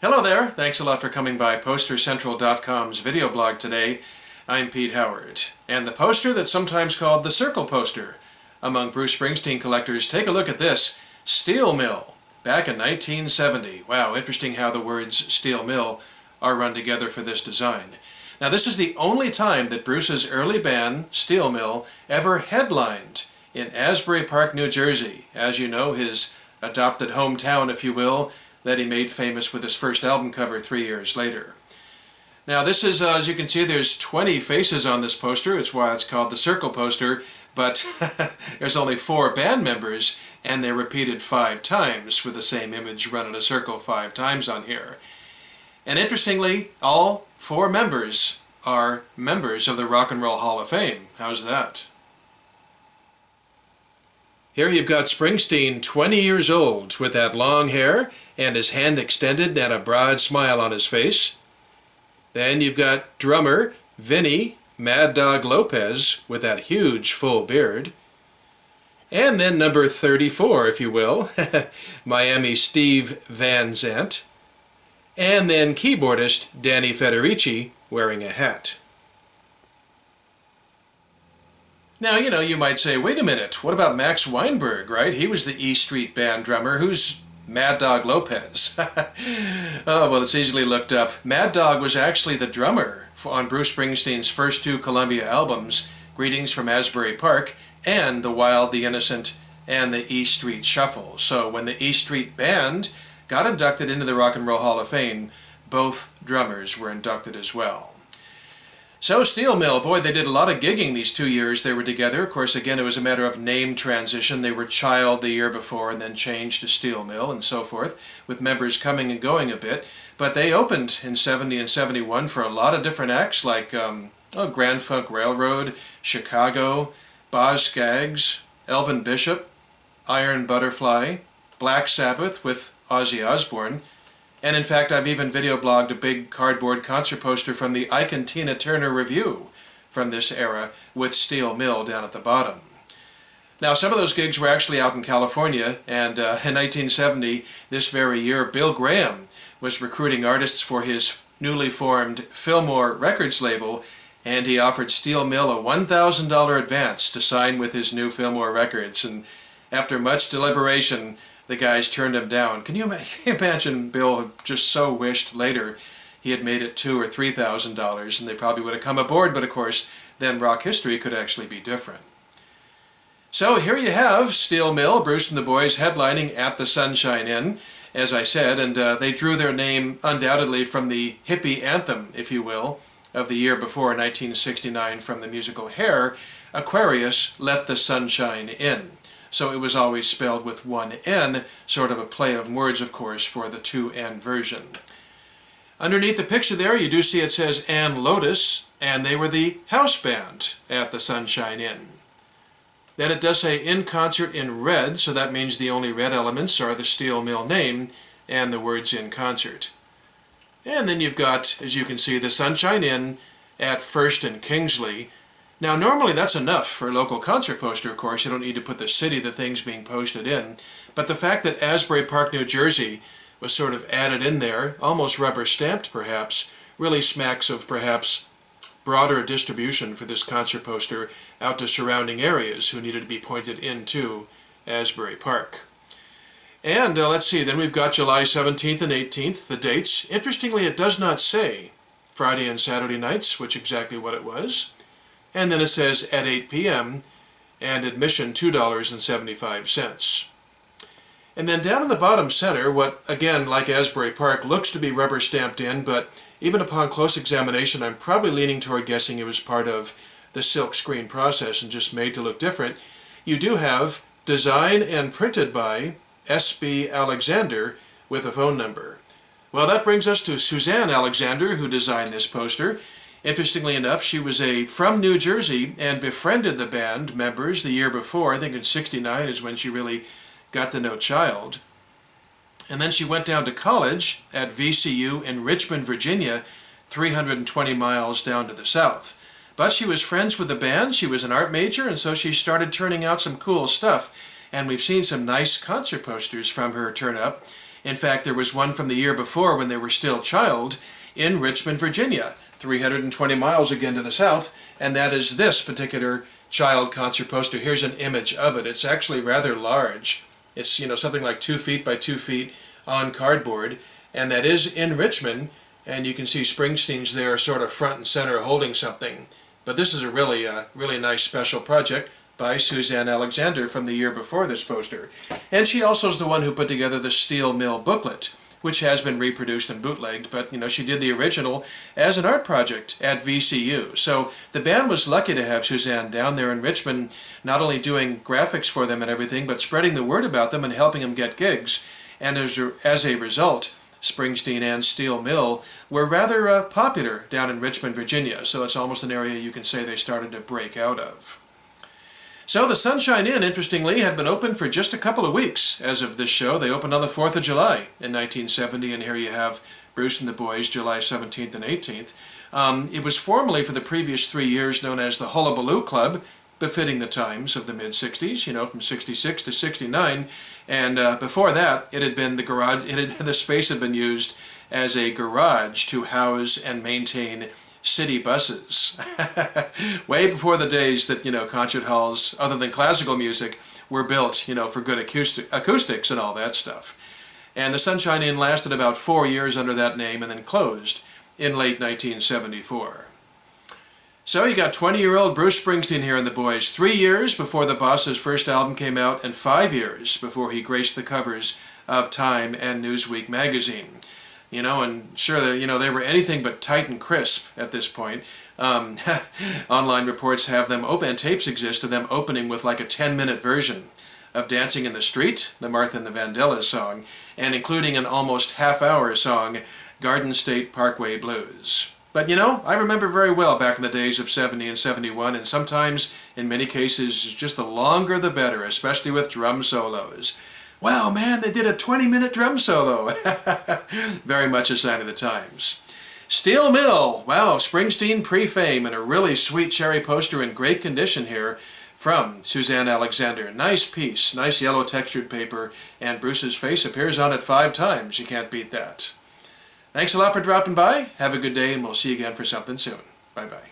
Hello there, thanks a lot for coming by PosterCentral.com's video blog today. I'm Pete Howard, and the poster that's sometimes called the Circle Poster among Bruce Springsteen collectors. Take a look at this, Steel Mill, back in 1970. Wow, interesting how the words Steel Mill are run together for this design. Now this is the only time that Bruce's early band, Steel Mill, ever headlined in Asbury Park, New Jersey. As you know, his adopted hometown, if you will, that he made famous with his first album cover 3 years later. Now this is, as you can see, there's 20 faces on this poster. It's why it's called the Circle Poster, but there's only 4 band members, and they're repeated 5 times with the same image run in a circle 5 times on here. And interestingly, all 4 members are members of the Rock and Roll Hall of Fame. How's that? Here you've got Springsteen, 20 years old, with that long hair and his hand extended and a broad smile on his face. Then you've got drummer Vinny Mad Dog Lopez with that huge full beard. And then number 34, if you will, Miami Steve Van Zandt. And then keyboardist Danny Federici wearing a hat. Now, you might say, wait a minute, what about Max Weinberg, right? He was the E Street Band drummer. Who's Mad Dog Lopez? Oh, well, it's easily looked up. Mad Dog was actually the drummer on Bruce Springsteen's first 2 Columbia albums, Greetings from Asbury Park and The Wild, the Innocent, and the E Street Shuffle. So when the E Street Band got inducted into the Rock and Roll Hall of Fame, both drummers were inducted as well. So Steel Mill, boy, they did a lot of gigging these 2 years they were together. Of course, again, it was a matter of name transition. They were Child the year before and then changed to Steel Mill and so forth, with members coming and going a bit. But they opened in 70 and 71 for a lot of different acts like Grand Funk Railroad, Chicago, Boz Scaggs, Elvin Bishop, Iron Butterfly, Black Sabbath with Ozzy Osbourne. And in fact, I've even video blogged a big cardboard concert poster from the Ike and Tina Turner Review from this era with Steel Mill down at the bottom. Now, some of those gigs were actually out in California, and in 1970, this very year, Bill Graham was recruiting artists for his newly formed Fillmore Records label, and he offered Steel Mill a $1,000 advance to sign with his new Fillmore Records, and after much deliberation, the guys turned him down. Can you imagine Bill just so wished later he had made it $2,000 or $3,000 and they probably would have come aboard, but of course then rock history could actually be different. So here you have Steel Mill, Bruce and the boys headlining at the Sunshine Inn, as I said, and they drew their name undoubtedly from the hippie anthem, if you will, of the year before, 1969, from the musical Hair, Aquarius, Let the Sunshine In. So it was always spelled with one N, sort of a play of words, of course, for the 2N version. Underneath the picture there, you do see it says Ann Lotus, and they were the house band at the Sunshine Inn. Then it does say in concert in red, so that means the only red elements are the Steel Mill name and the words in concert. And then you've got, as you can see, the Sunshine Inn at First and Kingsley. Now, normally that's enough for a local concert poster, of course. You don't need to put the city the thing's being posted in. But the fact that Asbury Park, New Jersey was sort of added in there, almost rubber stamped perhaps, really smacks of perhaps broader distribution for this concert poster out to surrounding areas who needed to be pointed into Asbury Park. And let's see, then we've got July 17th and 18th, the dates. Interestingly, it does not say Friday and Saturday nights, which exactly what it was. And then it says at 8 p.m. and admission $2.75. And then down in the bottom center, what again, like Asbury Park, looks to be rubber stamped in, but even upon close examination, I'm probably leaning toward guessing it was part of the silk screen process and just made to look different. You do have designed and printed by S.B. Alexander with a phone number. Well, that brings us to Suzanne Alexander, who designed this poster. Interestingly enough, she was from New Jersey and befriended the band members the year before. I think in '69 is when she really got to know Child. And then she went down to college at VCU in Richmond, Virginia, 320 miles down to the south. But she was friends with the band, she was an art major, and so she started turning out some cool stuff. And we've seen some nice concert posters from her turn up. In fact, there was one from the year before when they were still child in Richmond, Virginia, 320 miles again to the south, and that is this particular child concert poster. Here's an image of it. It's actually rather large. It's, something like 2 feet by 2 feet on cardboard, and that is in Richmond, and you can see Springsteen's there sort of front and center holding something. But this is a really nice special project by Suzanne Alexander from the year before this poster. And she also is the one who put together the Steel Mill booklet, which has been reproduced and bootlegged, but she did the original as an art project at VCU. So the band was lucky to have Suzanne down there in Richmond, not only doing graphics for them and everything, but spreading the word about them and helping them get gigs. And as a result, Springsteen and Steel Mill were rather popular down in Richmond, Virginia, so it's almost an area you can say they started to break out of. So the Sunshine Inn, interestingly, had been open for just a couple of weeks as of this show. They opened on the 4th of July in 1970, and here you have Bruce and the Boys, July 17th and 18th. It was formerly, for the previous 3 years, known as the Hullabaloo Club, befitting the times of the mid-60s, from 66 to 69. And before that, it had been the space had been used as a garage to house and maintain city buses. Way before the days that, concert halls, other than classical music, were built, for good acoustics and all that stuff. And the Sunshine Inn lasted about 4 years under that name and then closed in late 1974. So you got 20-year-old Bruce Springsteen here in the Boys, 3 years before the Boss's first album came out and 5 years before he graced the covers of Time and Newsweek magazine. And sure, they were anything but tight and crisp at this point. Online reports have them open, and tapes exist of them opening with like a 10-minute version of Dancing in the Street, the Martha and the Vandellas song, and including an almost half-hour song, Garden State Parkway Blues. But I remember very well back in the days of 70 and 71, and sometimes, in many cases, just the longer the better, especially with drum solos. Wow, man, they did a 20-minute drum solo. Very much a sign of the times. Steel Mill. Wow, Springsteen pre-fame, and a really sweet cherry poster in great condition here from Suzanne Alexander. Nice piece, nice yellow textured paper, and Bruce's face appears on it 5 times. You can't beat that. Thanks a lot for dropping by. Have a good day, and we'll see you again for something soon. Bye-bye.